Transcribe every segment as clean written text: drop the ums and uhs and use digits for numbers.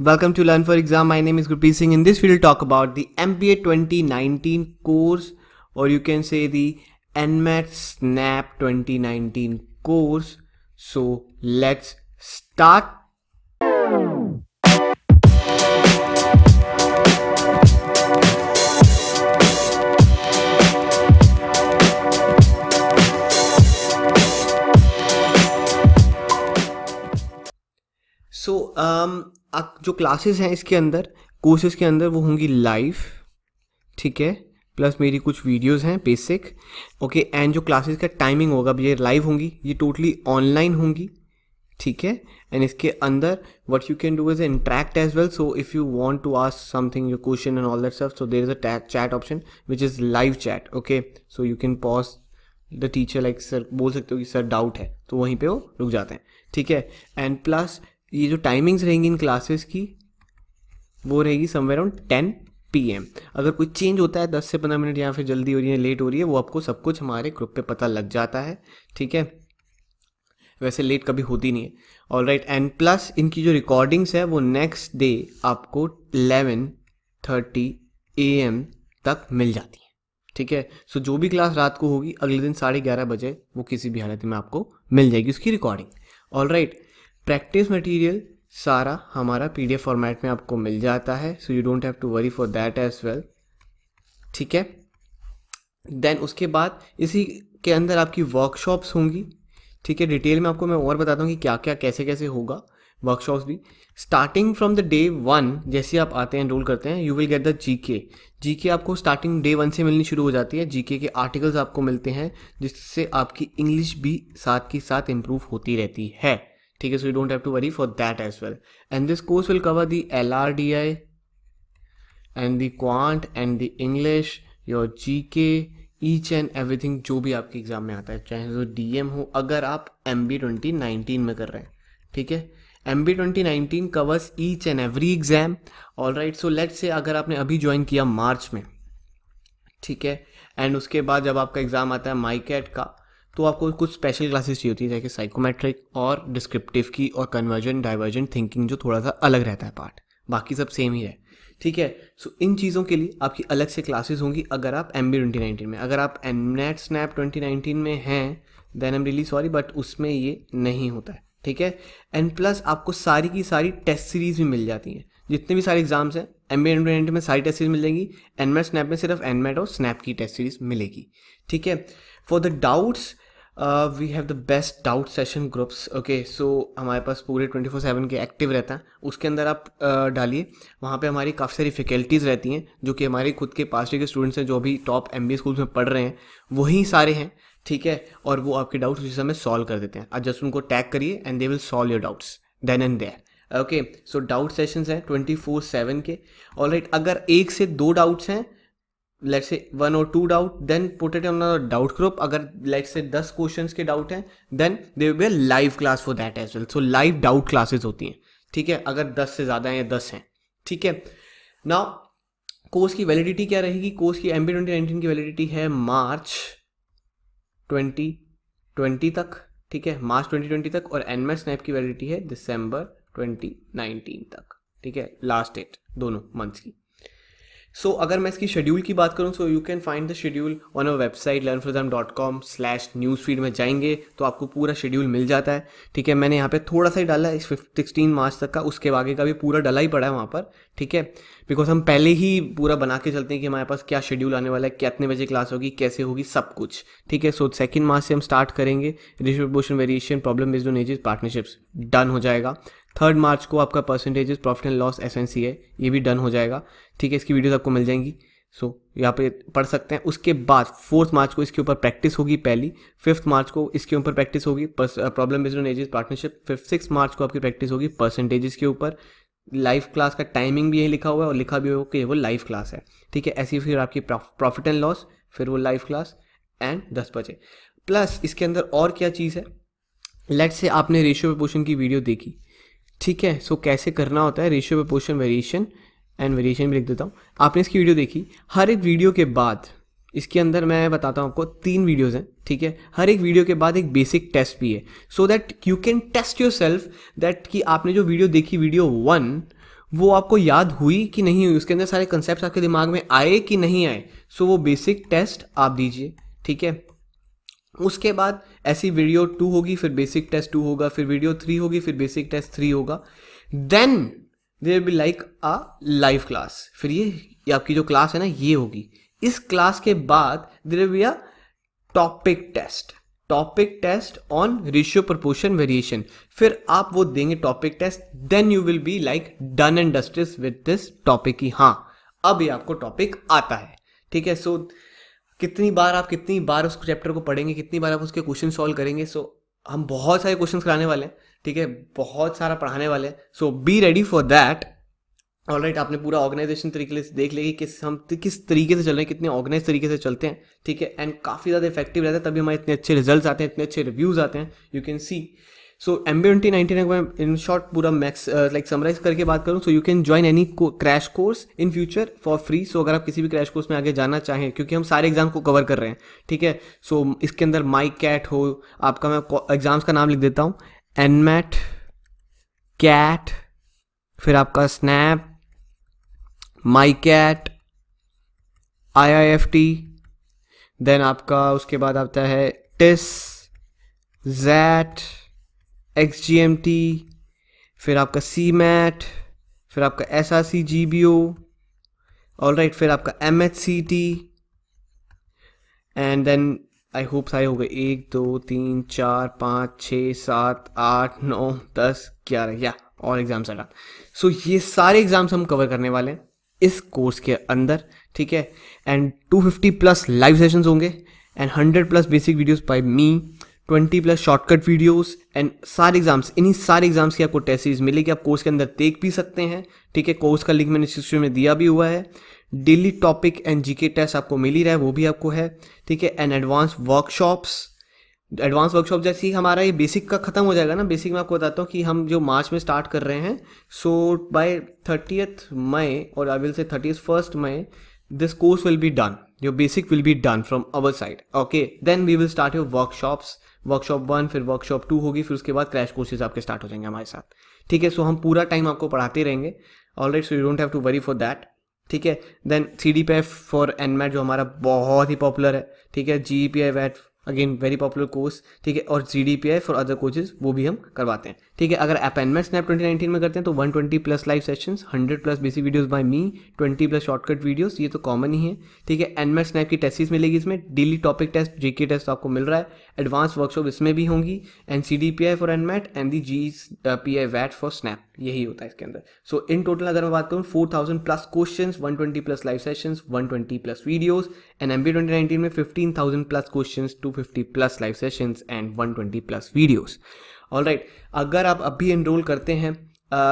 Welcome to Learn for Exam. My name is Gurpreet Singh. In this video, we'll talk about the MBA 2019 course, or you can say the NMAT SNAP 2019 course. So let's start. जो classes हैं इसके अंदर, courses के अंदर, वो होंगी live, ठीक है, प्लस मेरी कुछ वीडियोस हैं बेसिक, ओके। एंड जो क्लासेस का टाइमिंग होगा ये लाइव होंगी, ये टोटली ऑनलाइन होंगी, ठीक है। एंड इसके अंदर what you can do is interact as well. So if you want to ask something, your question and all that stuff, so there is a chat option which is live chat, okay. So you can pause the teacher, like sir बोल सकते हो कि sir doubt है, तो वहीं पे वो रुक जाते हैं, ठीक है. एंड प्लस ये जो टाइमिंग्स रहेंगी इन क्लासेस की, वो रहेगी समवेयर अराउंड 10 PM. अगर कोई चेंज होता है 10 से 15 मिनट या फिर जल्दी हो रही है, लेट हो रही है, वो आपको सब कुछ हमारे ग्रुप पे पता लग जाता है, ठीक है. वैसे लेट कभी होती नहीं है. ऑलराइट. एंड प्लस इनकी जो रिकॉर्डिंग्स है वो नेक्स्ट डे आपको 11:30 AM तक मिल जाती है, ठीक है. सो जो भी क्लास रात को होगी अगले दिन 11:30 बजे वो किसी भी हालत में आपको मिल जाएगी उसकी रिकॉर्डिंग. ऑलराइट. प्रैक्टिस मटेरियल सारा हमारा PDF फॉर्मेट में आपको मिल जाता है, so you don't have to worry for that as well, ठीक है. देन उसके बाद इसी के अंदर आपकी वर्कशॉप्स होंगी, ठीक है. डिटेल में आपको मैं और बताता हूँ कि क्या क्या कैसे कैसे होगा वर्कशॉप्स भी. स्टार्टिंग फ्रॉम द डे 1, जैसे आप आते हैं एनरोल करते हैं, you will get the GK आपको स्टार्टिंग डे 1 से मिलनी शुरू हो जाती है. जीके के आर्टिकल्स आपको मिलते हैं जिससे आपकी इंग्लिश भी साथ के साथ इम्प्रूव होती रहती है, ठीक है. So you don't have to worry for that as well. And this course will cover the LRDI and the quant and the English, your GK, each and everything जो भी आपके एग्जाम में आता है, चाहे वो DM हो, अगर आप MBA 2019 में कर रहे हैं, ठीक है. MBA 2019 covers each and every exam. Alright. So let's say अगर आपने अभी ज्वाइन किया मार्च में, ठीक है, एंड उसके बाद जब आपका एग्जाम आता है माईकैट का, तो आपको कुछ स्पेशल क्लासेस चाहिए होती है, जैसे साइकोमेट्रिक और डिस्क्रिप्टिव की और कन्वर्जन डाइवर्जेंट थिंकिंग, जो थोड़ा सा अलग रहता है पार्ट, बाकी सब सेम ही है, ठीक है. सो इन चीज़ों के लिए आपकी अलग से क्लासेस होंगी अगर आप MBA 2019 में. अगर आप NMAT SNAP 2019 में हैं then I am really sorry, but उसमें ये नहीं होता है, ठीक है. एंड प्लस आपको सारी की सारी टेस्ट सीरीज भी मिल जाती हैं, जितने भी सारे एग्जाम्स हैं MBA 2019 में सारी टेस्ट सीरीज मिल जाएंगी. NMAT SNAP में सिर्फ NMAT और SNAP की टेस्ट सीरीज मिलेगी, ठीक है. For the doubts we have the best doubt session groups, okay. So हमारे पास पूरे 24/7 के एक्टिव रहता है. उसके अंदर आप डालिए, वहाँ पे हमारी काफ़ी सारी फैकल्टीज़ रहती हैं जो कि हमारे खुद के पास के स्टूडेंट्स हैं जो अभी टॉप MBA स्कूल्स में पढ़ रहे हैं, वही सारे हैं, ठीक है. और वो आपके डाउट्स उसी समय सॉल्व कर देते हैं. आप जस्ट उनको टैग करिए and they will solve your doubts then and there, okay. So doubt sessions हैं 24/7 के. ऑलराइट. अगर 1 से 2 डाउट्स हैं, let's say 1 or 2 doubt, then put it on a doubt group. अगर लेट्स से 10 क्वेश्चंस के doubt हैं, then there will be a live class for that as well. So live doubt classes होती हैं, ठीक है, अगर 10 से ज़्यादा हैं या 10 हैं, ठीक है. नाउ कोर्स की वैलिडिटी क्या रहेगी? कोर्स की MBA 2019 की वैलिडिटी है मार्च 2020 तक, ठीक है, मार्च 2020 तक. और NMAT SNAP की वैलिडिटी है दिसंबर 2019 तक, ठीक है, लास्ट डेट दोनों मंथ्स की. सो अगर मैं इसकी शेड्यूल की बात करूं, सो you can find the schedule on our website learnforexam.com/newsfeed में जाएंगे तो आपको पूरा शेड्यूल मिल जाता है, ठीक है. मैंने यहाँ पे थोड़ा सा ही डाला है 16 मार्च तक का, उसके आगे का भी पूरा डला ही पड़ा है वहाँ पर, ठीक है. बिकॉज हम पहले ही पूरा बना के चलते हैं कि हमारे पास क्या शेड्यूल आने वाला है, कितने बजे क्लास होगी, कैसे होगी, सब कुछ, ठीक है. सो 2 मार्च से हम स्टार्ट करेंगे. Ratio proportion variation, problem based on edges, partnerships done हो जाएगा. 3 मार्च को आपका percentages, profit and loss, SNC है, ये भी डन हो जाएगा, ठीक है. इसकी वीडियोस आपको मिल जाएंगी, सो यहाँ पे पढ़ सकते हैं. उसके बाद 4 मार्च को इसके ऊपर प्रैक्टिस होगी पहली. 5 मार्च को इसके ऊपर प्रैक्टिस होगी problem based on edges, partnership. 6 मार्च को आपकी प्रैक्टिस होगी परसेंटेजेस के ऊपर. लाइव क्लास का टाइमिंग भी यही लिखा हुआ है और लिखा भी हो कि वो लाइव क्लास है, ठीक है. ऐसी फिर आपकी प्रॉफिट एंड लॉस, फिर वो लाइव क्लास एंड 10 बजे. प्लस इसके अंदर और क्या चीज़ है, लेट्स से आपने रेशियो प्रोपोर्शन की वीडियो देखी, ठीक है. सो कैसे करना होता है ratio proportion variation, and variation भी लिख देता हूँ. आपने इसकी वीडियो देखी, हर एक वीडियो के बाद इसके अंदर मैं बताता हूँ आपको 3 वीडियोज़ हैं, ठीक है. हर एक वीडियो के बाद एक बेसिक टेस्ट भी है, so that you can test yourself that कि आपने जो वीडियो देखी वीडियो 1 वो आपको याद हुई कि नहीं हुई, उसके अंदर सारे कंसेप्ट आपके दिमाग में आए कि नहीं आए, सो वो बेसिक टेस्ट आप दीजिए, ठीक है। उसके बाद ऐसी वीडियो 2 होगी, फिर बेसिक टेस्ट 2 होगा, फिर वीडियो 3 होगी, फिर बेसिक टेस्ट 3 होगा, then there will be like a live class. फिर ये आपकी जो क्लास है ना ये होगी। इस क्लास के बाद there will be a topic test on ratio proportion variation. फिर आप वो देंगे topic test, then you will be like done and dusted with this topic की हाँ अब ये आपको टॉपिक आता है, ठीक है। सो कितनी बार उस चैप्टर को पढ़ेंगे, कितनी बार आप उसके क्वेश्चन सॉल्व करेंगे। सो हम बहुत सारे क्वेश्चन कराने वाले हैं, ठीक है, बहुत सारा पढ़ाने वाले हैं। So be ready for that. Alright, आपने पूरा ऑर्गेनाइजेशन तरीके से देख लिया कि हम किस तरीके से चल रहे हैं, कितने ऑर्गेनाइज तरीके से चलते हैं, ठीक है, एंड काफ़ी ज़्यादा इफेक्टिव रहता है, तभी हमारे इतने अच्छे रिजल्ट्स आते हैं, इतने अच्छे रिव्यूज़ आते हैं, you can see. So MBA 2019 मैं इन शॉर्ट पूरा मैक्स लाइक समराइज करके बात करूँ, so you can join any crash course in future for free. So अगर आप किसी भी क्रैश कोर्स में आगे जाना चाहें, क्योंकि हम सारे एग्जाम को कवर कर रहे हैं, ठीक है। सो इसके अंदर माई कैट हो आपका, मैं एग्जाम्स का नाम लिख देता हूँ, NMAT, कैट, फिर आपका SNAP, MAH CET, IIFT, then आपका उसके बाद आता है टिस, जैट, XGMT, फिर आपका CMAT, फिर आपका SRC GBO, ऑलराइट, फिर आपका MHCT, and then I hope सारे हो गए, 1 2 3 4 5 6 7 8 9 10 11 या और एग्जाम्स आना। सो ये सारे एग्जाम्स हम कवर करने वाले हैं इस कोर्स के अंदर, ठीक है। एंड 250 प्लस लाइव सेशंस होंगे and 100 plus basic videos bye me, 20 plus shortcut videos and सारे एग्जाम्स, इन्हीं सारे एग्जाम्स की आपको टेस्ट सीरीज मिलेगी, आप कोर्स के अंदर देख भी सकते हैं, ठीक है। कोर्स का लिंक मैंने डिस्क्रिप्शन में दिया भी हुआ है। Daily topic and GK test आपको मिल ही रहा है, वो भी आपको है, ठीक है। एंड एडवांस वर्कशॉप जैसे ही हमारा ये बेसिक का खत्म हो जाएगा ना, बेसिक में आपको बताता हूँ कि हम जो मार्च में स्टार्ट कर रहे हैं, सो बाय 30th मई और आई will say 31st May this course will be done, your basic will be done from our side, okay. Then we will start your workshops, workshop 1, फिर वर्कशॉप 2 होगी, फिर उसके बाद क्रैश कोर्सेज आपके स्टार्ट हो जाएंगे हमारे साथ, ठीक है। सो हम पूरा टाइम आपको पढ़ाते रहेंगे, alright, so you don't have to worry for that, ठीक है। देन CDPF फॉर NMAT जो हमारा बहुत ही पॉपुलर है, ठीक है। GEPI वैट अगेन वेरी पॉपुलर कोर्स, ठीक है। और CDPI फॉर अदर कोर्सेज वो भी हम करवाते हैं, ठीक है। अगर आप NMAT स्नैप 2019 में करते हैं तो 120 plus live sessions, 100 plus basic videos bye मी, 20 प्लस शॉर्टकट वीडियोस, ये तो कॉमन ही है, ठीक है। NMAT स्नैप की टेस्ट मिलेगी इसमें, daily topic test, GK test आपको मिल रहा है, एडवांस वर्कशॉप इसमें भी होंगी, and CDPI for NMAT and the GEPI वैट फॉर स्नैप, यही होता है इसके अंदर। सो इन टोटल अगर मैं बात करूँ 4000 plus questions, 120 plus live sessions, 120 plus videos, and MBA 2019 में 15,000 plus questions, 250 plus live sessions and 120 plus videos, alright. अगर आप अभी एनरोल करते हैं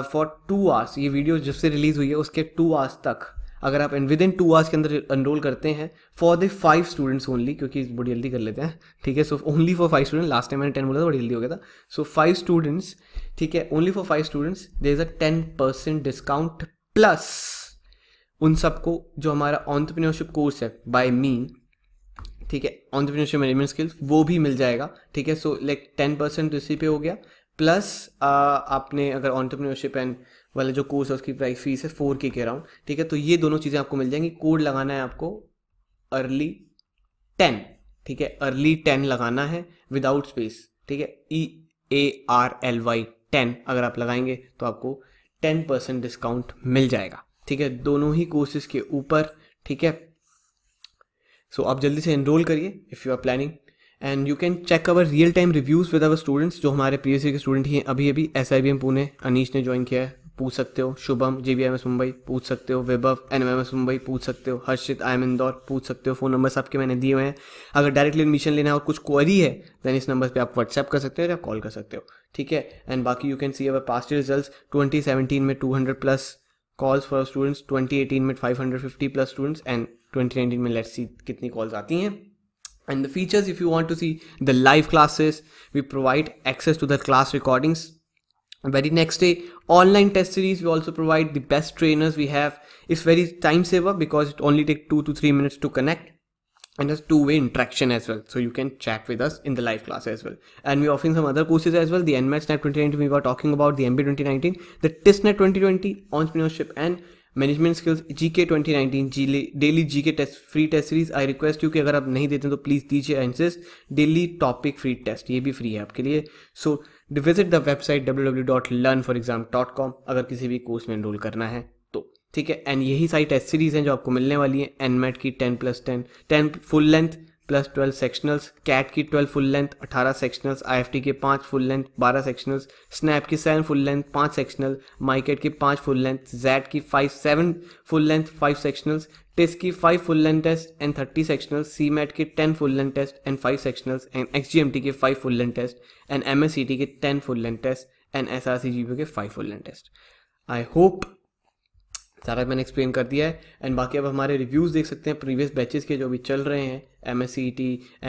फॉर 2 आवर्स, ये वीडियो जब से रिलीज हुई है उसके 2 आवर्स तक, अगर आप विद इन 2 आवर्स के अंदर एनरोल करते हैं फॉर द 5 स्टूडेंट्स ओनली, क्योंकि बड़ी जल्दी कर लेते हैं, ठीक है। So only for 5 student, last time मैंने 10 बोला था, बड़ी जल्दी हो गया था। सो 5 स्टूडेंट्स, ठीक है, only for 5 students there is a 10% discount, plus उन सबको जो हमारा एंटरप्रेन्योरशिप कोर्स है बाय मी, ठीक है, एंटरप्रेन्योरशिप मैनेजमेंट स्किल्स, वो भी मिल जाएगा, ठीक है। सो लाइक 10% इसी पे हो गया, प्लस आपने अगर एंटरप्रेन्योरशिप एंड वाले जो कोर्स है उसकी प्राइस फीस है 4K के अराउंड, ठीक है। तो ये दोनों चीज़ें आपको मिल जाएंगी। कोड लगाना है आपको अर्ली 10, ठीक है, अर्ली 10 लगाना है विदाउट स्पेस, ठीक है, EARLY 10 अगर आप लगाएंगे तो आपको 10% डिस्काउंट मिल जाएगा, ठीक है, दोनों ही कोर्सेज के ऊपर, ठीक है। सो आप जल्दी से एनरोल करिए if you are planning, and you can check our real time reviews with our students, जो हमारे प्रीवियस ईयर के स्टूडेंट ही हैं। अभी SIBM पुणे अनीश ने ज्वाइन किया है, पूछ सकते हो। शुभम JBIMS मुंबई पूछ सकते हो। विभव NMMS मुंबई पूछ सकते हो। हर्षित IIM इंदौर पूछ सकते हो। फ़ोन नंबर सबके मैंने दिए हुए हैं। अगर डायरेक्टली एडमिशन लेना है और कुछ क्वेरी है दैन इस नंबर पे आप व्हाट्सएप कर सकते हो या कॉल कर सकते हो, ठीक है। एंड बाकी you can C our past results, 2017 में 200 प्लस कॉल्स फॉर स्टूडेंट्स, 2018 में 550 प्लस स्टूडेंट्स, एंड 2019 में लेट्स सी कितनी कॉल्स आती हैं। And the features, if you want to see the live classes, we provide access to the class recordings. Very next day, online test series, we also provide the best trainers we have. It's very time saver because it only takes 2 to 3 minutes to connect. and there's two-way interaction as well, so you can chat with us in the live class as well. And we're offering some other courses as well. The NMAT Snap 2019 we were talking about, the MBA 2019, the TISNET 2020, entrepreneurship and management skills, GK 2019, daily GK test, free test series. I request you कि अगर आप नहीं देते तो please दीजिए. Insist daily topic free test, ये भी free है आपके लिए. So visit the website www.learnforexam.com अगर किसी भी कोर्स में एनरोल करना है तो, ठीक है. एंड यही सारी टेस्ट सीरीज हैं जो आपको मिलने वाली है. एनमेट की 10+10 फुल लेंथ प्लस 12 सेक्शनल्स, कैट की 12 फुल लेंथ 18 सेक्शनल्स, IFT के 5 फुल लेंथ 12 सेक्शनल्स, स्नैप की 7 फुल लेंथ 5 सेक्शनल, माइकेट की 5 फुल लेंथ, जैट की 7 फुल लेंथ 5 सेक्शनल्स, टिस की 5 full length test and 30 sectionals, CMAT के 10 full length test and 5 sectionals, and XGMT के 5 full length test and MSCT के 10 full length test and SRCGP के 5 full length test. I hope सारा मैंने explain कर दिया है. एंड बाकी अब हमारे रिव्यूज़ देख सकते हैं प्रीवियस बैचेस के जो भी चल रहे हैं, MSCT,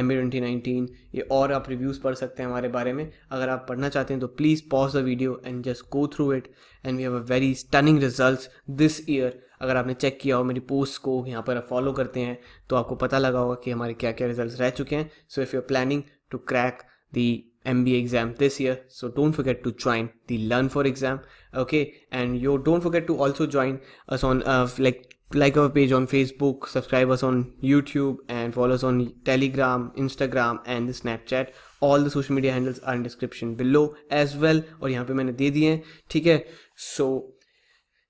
MBA 2019, ये और आप रिव्यूज़ पढ़ सकते हैं हमारे बारे में. अगर आप पढ़ना चाहते हैं तो please pause the video and just go through it. And we have a very stunning results this year. अगर आपने चेक किया हो मेरी पोस्ट को, यहाँ पर आप फॉलो करते हैं तो आपको पता लगा होगा कि हमारे क्या क्या रिजल्ट्स रह चुके हैं. So if you are planning to crack the MBA exam this year, so don't forget to join the Learn for Exam, okay? And you don't forget to also join us on like our page on Facebook, subscribe us on YouTube, and follow us on Telegram, Instagram and the Snapchat. All the social media handles are in description below as well, और यहाँ पे मैंने दे दिए हैं, ठीक है. So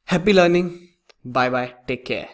happy learning, bye bye, take care.